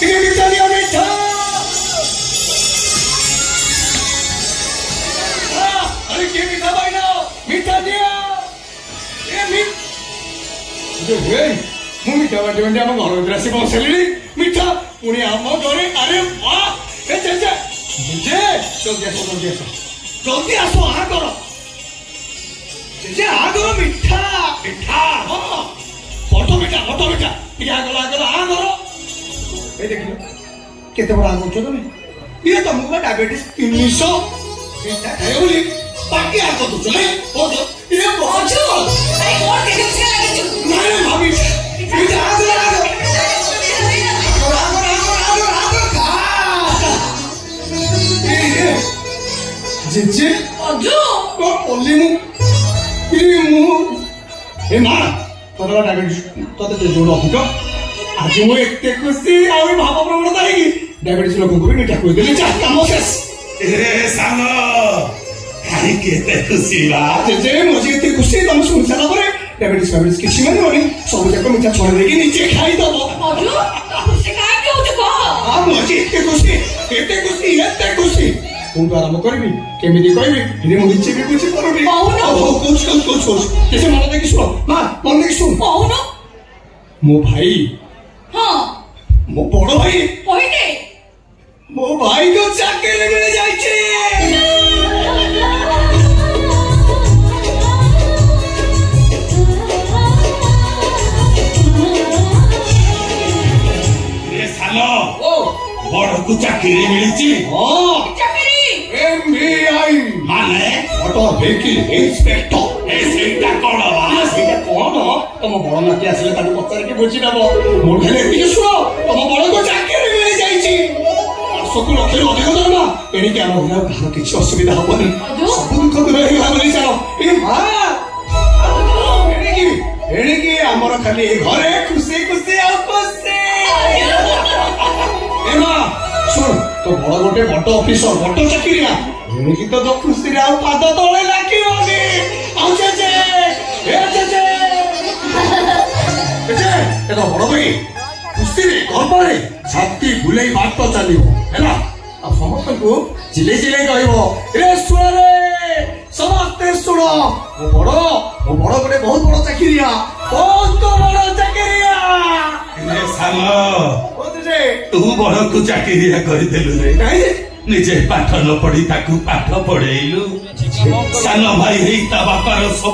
ये मिठा दिया मिठा अरे के मिठा भाई ना मिठा दिया ये मु मिठा बाटे बाटे आम घर भीतर आसी पहुंचली मिठा पुणी आम घरे अरे वाह ए जे जल्दी आसो जल्दी आसो आ करो जे आ करो मिठा मिठा हां फोटो मिठा ये आ गला आ करो ए देखियो केते बड़ा आगो छ तमे ये तुमको डायबिटीज 300 मिठा खाए बोली बाकी आगो तो चले ओ ये पहुंचो अरे और के उसके लगे छु नहीं भाभी मिठा आ जेजे अजो को ओली मु ए मा तोरा डायबिटीज तते जे जोड़ अधिक आज मु एते खुशी आ भाव प्रवणता है डायबिटीज लोक को भी मिठा कोइ देले जा काम शेष ए सानो काई केते खुशी बा जेजे मुझे एते खुशी तुम सुन सारा परे डायबिटीज किछि माने होनी सब जाक मिठा छोड़ देकी नीचे खाई दबो अजो से काय के हो को आ मुझे एते खुशी तुम तो आराम करबी केमिति कहबी रे मु नीचे भी कुछ करूनी कुछ कैसे मन देखि सुनो मां मन देखि सुन कहू मो भाई हां मो बड़ भाई कहते मो भाई को चाकरी मिल जाई छे ए सानो ओ बड़ को चाकरी मिली छी हां चाकरी एमबीआई माने ऑटो व्हीकल इंस्पेक्टर ए सेटा कोन बा सेटा कोन तुम बड़ नाती आसले ताको पचार के बुझी दबो मोर खाली एतिके सुनो तुम बड़ को चाकरी मिल जाई छी 800 लक्ष अधिक दरमा एनी के हम घर घर किछ असुविधा होबनी सब दुख दूर हे भाबली जानो ए मां एनी की हमर खाली ए घरे खुशी आ खुशी ए मां सुन तो बड़ गोटे बड़ ऑफिसर बड़ चाकरिया एनी तो खुशी रे आ पाद तळे लागिवनी आ जे ए तो बड़ भाई खुशी रे गर्वरे छाती बुलाई बात तो चलियो हैला आ समस्त को जिले कहबो ए सुन रे समस्त सुन ओ बड़ गोटे बहुत बड़ चाकरिया ए सानो ओ जे तू बड़ को चाकरी कर देलु रे काहे निजे पाठ न पढ़ी ताकू पाठ पढ़ेइलु सानो भाई हेई ता बापार सब